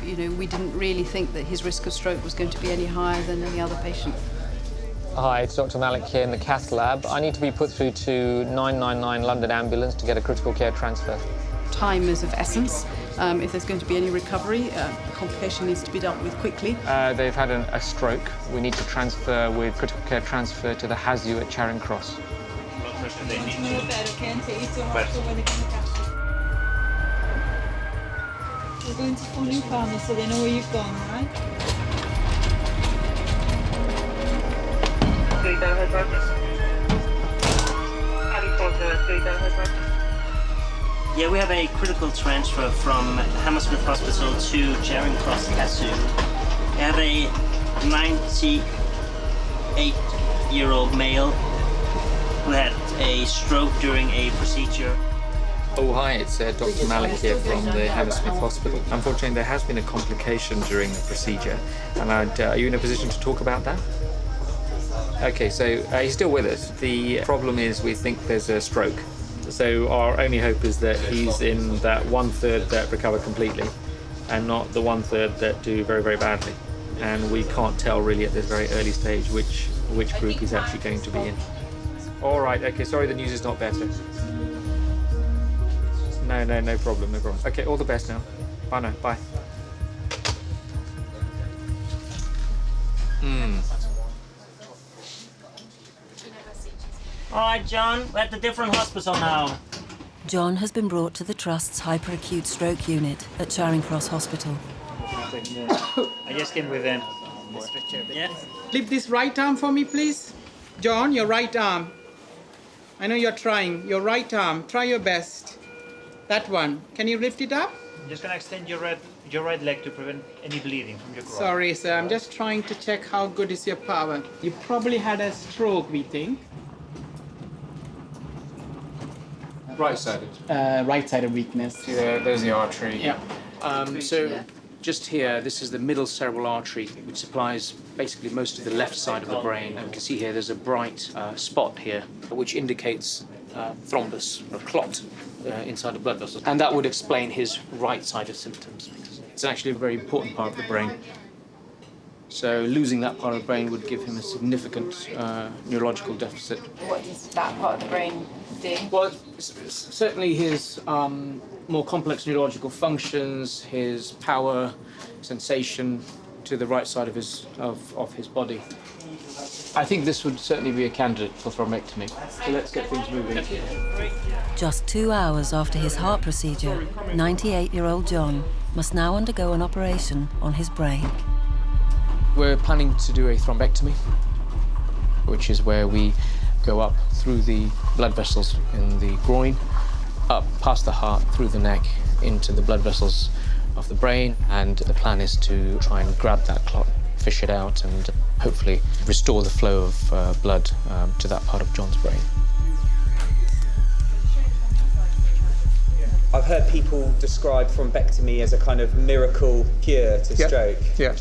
[SPEAKER 11] we didn't really think that his risk of stroke was going to be any higher than any other patient.
[SPEAKER 6] Hi, it's Dr. Malik here in the cath lab. I need to be put through to 999 London Ambulance to get a critical care transfer.
[SPEAKER 11] Time is of essence. If there's going to be any recovery, the complication needs to be dealt with quickly.
[SPEAKER 6] They've had a stroke. We need to transfer with critical care transfer to the HASU at Charing Cross.
[SPEAKER 8] We're going to phone your family so they know where you've gone, right?
[SPEAKER 1] Yeah, we have a critical transfer from Hammersmith Hospital to Charing Cross Casu. We have a 98-year-old male who had a stroke during a procedure.
[SPEAKER 6] Oh, hi, it's Dr. Malik here from the Hammersmith Hospital. Unfortunately, there has been a complication during the procedure, and are you in a position to talk about that? Okay, so he's still with us. The problem is we think there's a stroke. So our only hope is that he's in that 1/3 that recover completely and not the 1/3 that do very, very badly. And we can't tell really at this very early stage which group he's actually going to be in. All right, okay, sorry the news is not better. No problem, no problem. Okay, all the best now. Bye now, bye.
[SPEAKER 1] All right, John, we're at the different hospital now.
[SPEAKER 3] John has been brought to the Trust's hyperacute stroke unit at Charing Cross Hospital.
[SPEAKER 2] I just came with them.
[SPEAKER 1] Yeah?
[SPEAKER 10] Lift this right arm for me, please. John, your right arm. I know you're trying. Your right arm. Try your best. That one. Can you lift it up?
[SPEAKER 2] I'm just going to extend your right leg to prevent any bleeding from your groin.
[SPEAKER 10] Sorry, sir. I'm just trying to check how good is your power. You probably had a stroke, we think.
[SPEAKER 6] Right-sided.
[SPEAKER 10] Right-sided weakness.
[SPEAKER 6] Yeah, there's the artery.
[SPEAKER 10] Yeah.
[SPEAKER 13] So just here, this is the middle cerebral artery, which supplies basically most of the left side of the brain. And you can see here there's a bright spot here, which indicates thrombus, or clot, inside the blood vessels. And that would explain his right-sided symptoms. It's actually a very important part of the brain. So losing that part of the brain would give him a significant neurological deficit.
[SPEAKER 22] What does that part of the brain do?
[SPEAKER 13] Well, certainly his more complex neurological functions, his power, sensation to the right side of his body. I think this would certainly be a candidate for thrombectomy. So let's get things moving.
[SPEAKER 3] Just 2 hours after his heart procedure, 98-year-old John must now undergo an operation on his brain.
[SPEAKER 13] We're planning to do a thrombectomy, which is where we go up through the blood vessels in the groin, up past the heart, through the neck, into the blood vessels of the brain, and the plan is to try and grab that clot, fish it out, and hopefully restore the flow of blood to that part of John's brain.
[SPEAKER 14] I've heard people describe thrombectomy as a kind of miracle cure to stroke.
[SPEAKER 25] Yeah.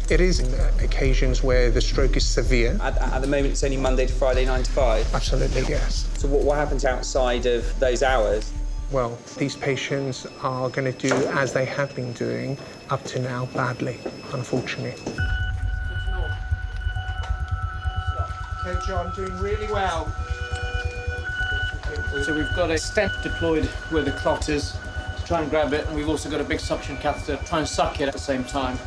[SPEAKER 25] It is occasions where the stroke is severe.
[SPEAKER 14] At the moment, it's only Monday to Friday, 9 to 5?
[SPEAKER 25] Absolutely, yes.
[SPEAKER 14] So what happens outside of those hours?
[SPEAKER 25] Well, these patients are going to do as they have been doing up to now badly, unfortunately.
[SPEAKER 10] Okay, John, doing really well.
[SPEAKER 13] So we've got a stent deployed where the clot is to try and grab it, and we've also got a big suction catheter to try and suck it at the same time.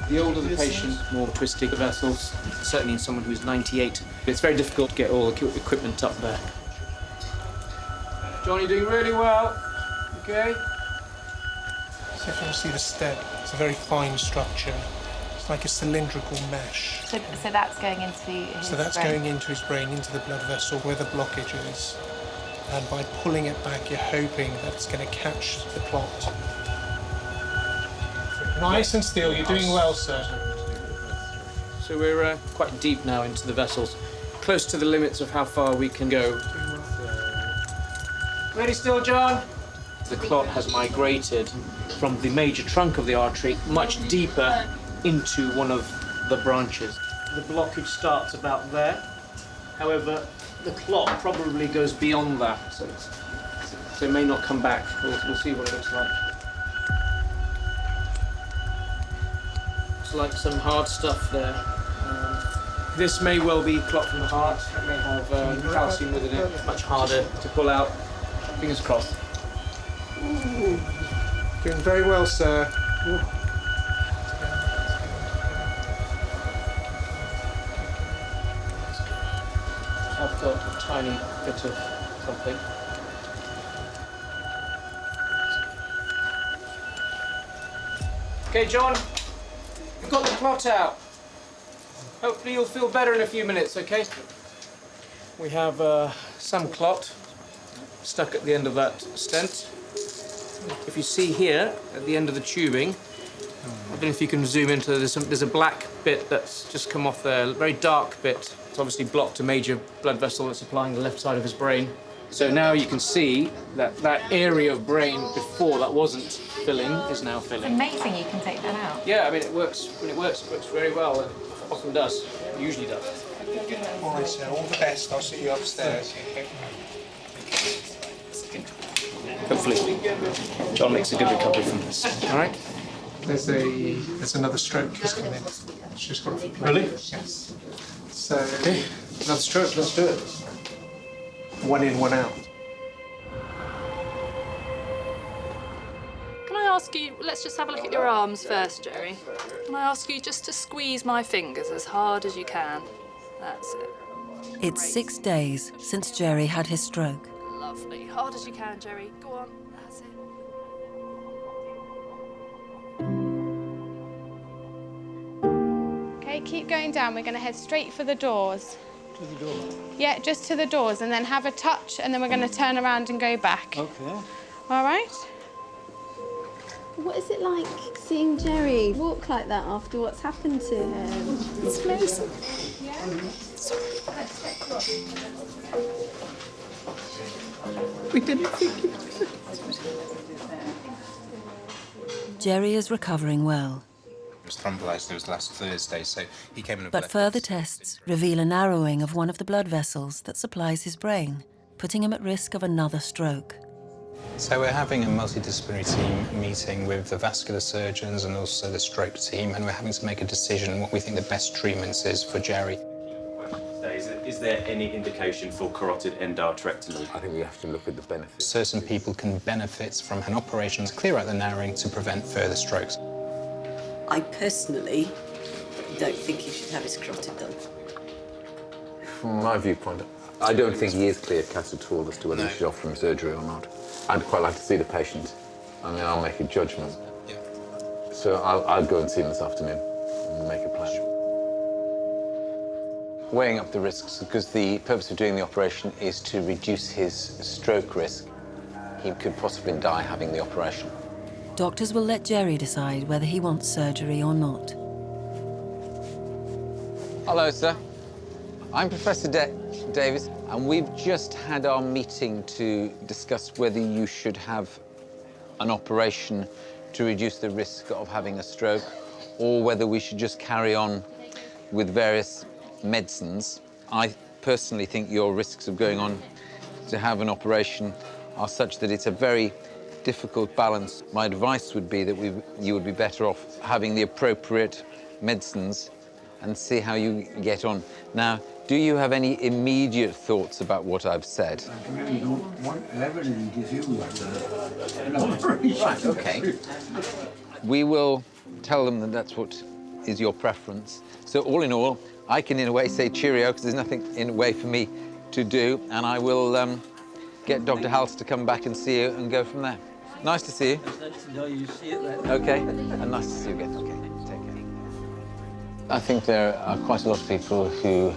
[SPEAKER 13] The older the patient, more twisting the vessels, certainly in someone who's 98. It's very difficult to get all the equipment up there. John, you're doing really well. Okay?
[SPEAKER 25] So if you see the stent, it's a very fine structure. It's like a cylindrical mesh.
[SPEAKER 22] So that's going into his
[SPEAKER 25] So that's
[SPEAKER 22] brain.
[SPEAKER 25] going into his brain, into the blood vessel where the blockage is. And by pulling it back, you're hoping that it's going to catch the clot. Nice and still, you're doing well, sir.
[SPEAKER 13] So we're quite deep now into the vessels, close to the limits of how far we can go. Ready still, John? The clot has migrated from the major trunk of the artery much deeper into one of the branches. The blockage starts about there. However, the clot probably goes beyond that, so it may not come back. We'll see what it looks like. Like some hard stuff there. This may well be clot from the heart. It may have calcium within it. Much harder to pull out. Fingers crossed.
[SPEAKER 25] Ooh. Doing very well, sir. Ooh.
[SPEAKER 13] I've got a tiny bit of something. Okay, John, we've got the clot out. Hopefully you'll feel better in a few minutes, okay? We have some clot stuck at the end of that stent. If you see here, at the end of the tubing, I don't know if you can zoom into, there's a black bit that's just come off there, a very dark bit. It's obviously blocked a major blood vessel that's supplying the left side of his brain. So now you can see that that area of brain before that wasn't filling is now filling.
[SPEAKER 22] It's amazing you can take that out.
[SPEAKER 13] Yeah, I mean, it works very well. It often does, it usually does.
[SPEAKER 25] All right, sir, all the best. I'll see you upstairs.
[SPEAKER 13] Hopefully, John makes a good recovery from this. All right?
[SPEAKER 25] There's another stroke has come in. It's just got to be
[SPEAKER 13] Really?
[SPEAKER 25] Yes. So,
[SPEAKER 13] okay, another stroke, let's do it.
[SPEAKER 25] 1 in, 1 out.
[SPEAKER 4] Can I ask you, let's just have a look at your arms first, Jerry. Can I ask you just to squeeze my fingers as hard as you can? That's it.
[SPEAKER 3] It's 6 days since Jerry had his stroke.
[SPEAKER 4] Lovely. Hard as you can, Jerry. Go on. That's it.
[SPEAKER 22] Okay, keep going down. We're going to head straight for the doors.
[SPEAKER 9] To the door.
[SPEAKER 22] Yeah, just to the doors, and then have a touch, and then we're going to turn around and go back.
[SPEAKER 9] Okay.
[SPEAKER 22] All right?
[SPEAKER 23] What is it like seeing Jerry walk like that after what's happened to him?
[SPEAKER 4] It's amazing.
[SPEAKER 10] We didn't think it.
[SPEAKER 3] Jerry is recovering well.
[SPEAKER 12] It was thrombolyzed. It was last Thursday, so he came in.
[SPEAKER 3] But further tests reveal a narrowing of one of the blood vessels that supplies his brain, putting him at risk of another stroke.
[SPEAKER 15] So we're having a multidisciplinary team meeting with the vascular surgeons and also the stroke team, and we're having to make a decision what we think the best treatments is for Jerry.
[SPEAKER 16] Is there any indication for carotid endarterectomy?
[SPEAKER 15] I think we have to look at the benefits. Certain people can benefit from an operation to clear out the narrowing to prevent further strokes.
[SPEAKER 23] I personally don't think he should have his carotid done.
[SPEAKER 20] From my viewpoint, I don't think he is clear-cut at all as to whether we should offer him surgery or not. I'd quite like to see the patient, and then I'll make a judgment. Yeah. So I'll go and see him this afternoon and make a plan.
[SPEAKER 15] Weighing up the risks, because the purpose of doing the operation is to reduce his stroke risk. He could possibly die having the operation.
[SPEAKER 3] Doctors will let Jerry decide whether he wants surgery or not.
[SPEAKER 26] Hello, sir. I'm Professor Davis, and we've just had our meeting to discuss whether you should have an operation to reduce the risk of having a stroke, or whether we should just carry on with various medicines. I personally think your risks of going on to have an operation are such that it's a very difficult balance. My advice would be that you would be better off having the appropriate medicines and see how you get on. Now, do you have any immediate thoughts about what I've said?
[SPEAKER 27] I really don't want everything to do an operation.
[SPEAKER 26] Right, okay. We will tell them that that's what is your preference. So all in all, I can in a way say cheerio, because there's nothing in a way for me to do, and I will get Dr. Hals to come back and see you and go from there. Nice to see you.
[SPEAKER 9] Nice to know you see it then.
[SPEAKER 26] Okay, and nice to see you again. Okay, take care. I think there are quite a lot of people who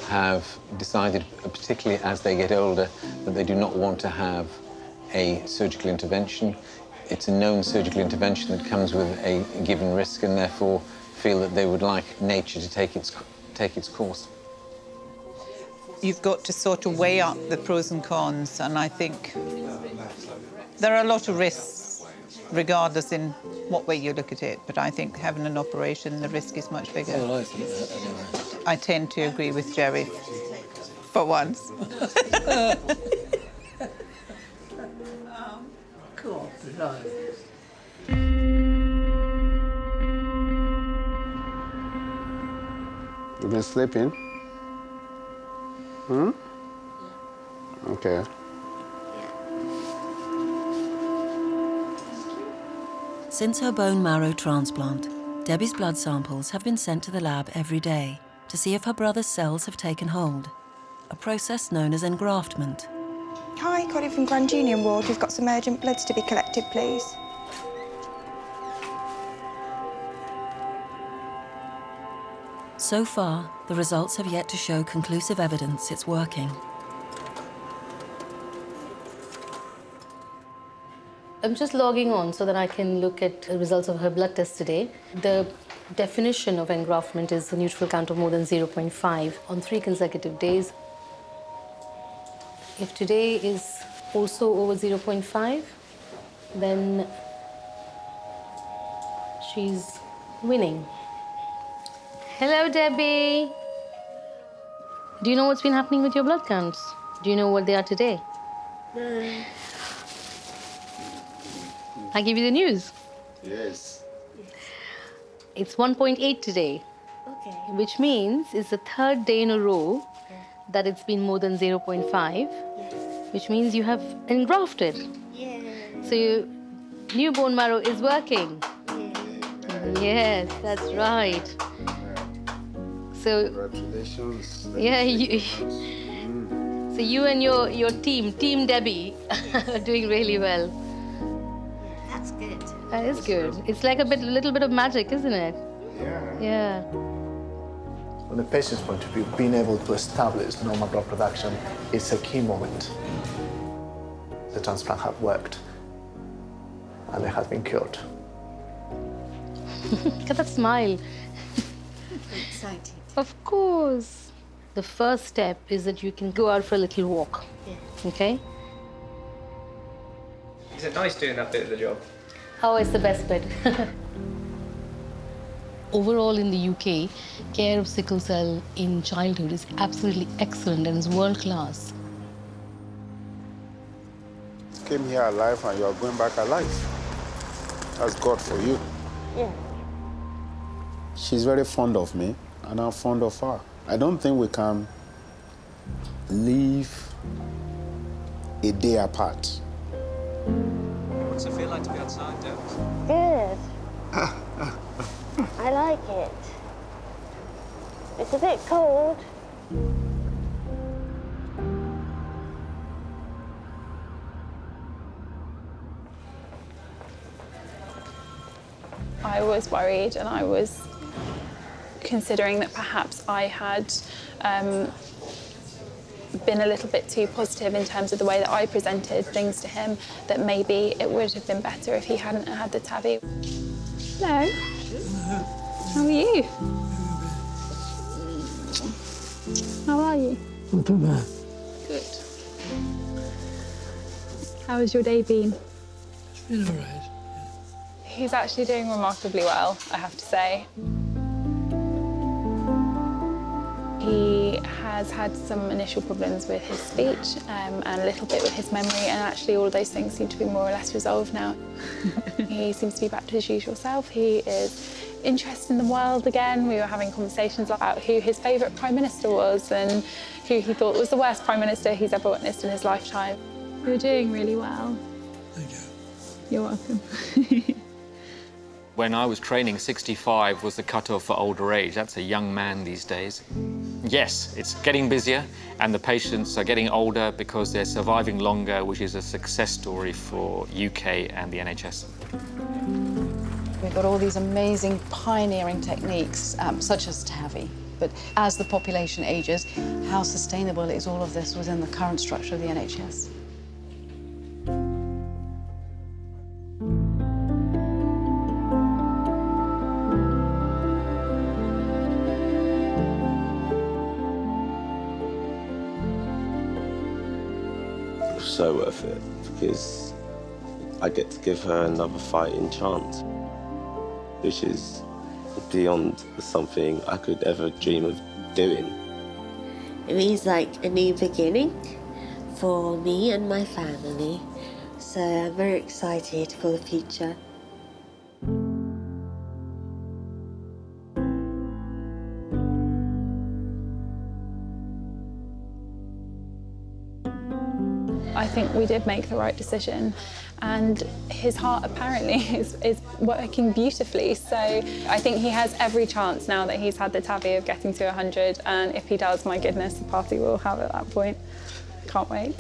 [SPEAKER 26] have decided, particularly as they get older, that they do not want to have a surgical intervention. It's a known surgical intervention that comes with a given risk, and therefore feel that they would like nature to take its course.
[SPEAKER 28] You've got to sort of weigh up the pros and cons, and I think there are a lot of risks, regardless in what way you look at it, but I think having an operation, the risk is much bigger.
[SPEAKER 9] Well, I think that anyway.
[SPEAKER 28] I tend to agree with Jerry, for once.
[SPEAKER 9] Cool. Right.
[SPEAKER 18] You've been sleeping? Hmm? Okay.
[SPEAKER 3] Since her bone marrow transplant, Debbie's blood samples have been sent to the lab every day to see if her brother's cells have taken hold, a process known as engraftment.
[SPEAKER 29] Hi, calling from Grand Union Ward. We've got some urgent bloods to be collected, please.
[SPEAKER 3] so far, the results have yet to show conclusive evidence it's working.
[SPEAKER 1] I'm just logging on so that I can look at the results of her blood test today. The definition of engraftment is a neutrophil count of more than 0.5 on 3 consecutive days. If today is also over 0.5, then she's winning. Hello, Debbie. Do you know what's been happening with your blood counts? Do you know what they are today?
[SPEAKER 18] No.
[SPEAKER 1] I give you the news.
[SPEAKER 18] Yes.
[SPEAKER 1] It's 1.8 today.
[SPEAKER 18] Okay.
[SPEAKER 1] Which means it's the 3rd day in a row that it's been more than 0.5.
[SPEAKER 18] Yes.
[SPEAKER 1] Which means you have engrafted.
[SPEAKER 18] Yeah.
[SPEAKER 1] So your new bone marrow is working. Yes, that's right. So,
[SPEAKER 18] congratulations.
[SPEAKER 1] yeah, so you and your Team Debbie, are doing really well.
[SPEAKER 18] That's good.
[SPEAKER 1] That is good. It's like a little bit of magic, isn't it?
[SPEAKER 18] Yeah.
[SPEAKER 1] Yeah.
[SPEAKER 5] From the patient's point of view, being able to establish normal blood production is a key moment. The transplant has worked, and it has been cured.
[SPEAKER 1] Look at that smile.
[SPEAKER 18] Exciting.
[SPEAKER 1] Of course. The first step is that you can go out for a little walk.
[SPEAKER 18] Yeah.
[SPEAKER 1] Okay?
[SPEAKER 7] Is it nice doing that bit of the job?
[SPEAKER 1] Oh, it's the best bit. Overall in the UK, care of sickle cell in childhood is absolutely excellent and is world class.
[SPEAKER 18] Came here alive and you are going back alive. That's God for you.
[SPEAKER 1] Yeah.
[SPEAKER 18] She's very fond of me, and I'm fond of her. I don't think we can live a day apart.
[SPEAKER 7] What's it feel like to be outside, Deb?
[SPEAKER 8] Good. I like it. It's a bit cold.
[SPEAKER 22] I was worried, and I was considering that perhaps I had been a little bit too positive in terms of the way that I presented things to him, that maybe it would have been better if he hadn't had the TAVI. Hello. How are you? How are you?
[SPEAKER 9] Not too bad.
[SPEAKER 22] Good. How has your day been?
[SPEAKER 9] It's been all right.
[SPEAKER 22] He's actually doing remarkably well, I have to say. He has had some initial problems with his speech and a little bit with his memory, and actually all of those things seem to be more or less resolved now. He seems to be back to his usual self. He is interested in the world again. We were having conversations about who his favourite Prime Minister was and who he thought was the worst Prime Minister he's ever witnessed in his lifetime. You're doing really well.
[SPEAKER 9] Thank you.
[SPEAKER 22] You're welcome.
[SPEAKER 6] When I was training, 65 was the cutoff for older age. That's a young man these days. Yes, it's getting busier, and the patients are getting older because they're surviving longer, which is a success story for UK and the NHS.
[SPEAKER 11] We've got all these amazing pioneering techniques, such as TAVI. But as the population ages, how sustainable is all of this within the current structure of the NHS?
[SPEAKER 17] So worth it, because I get to give her another fighting chance, which is beyond something I could ever dream of doing.
[SPEAKER 8] It means like a new beginning for me and my family. So I'm very excited for the future.
[SPEAKER 22] I think we did make the right decision, and his heart apparently is working beautifully. So I think he has every chance now that he's had the TAVI of getting to 100, and if he does, my goodness, the party will have at that point. Can't wait.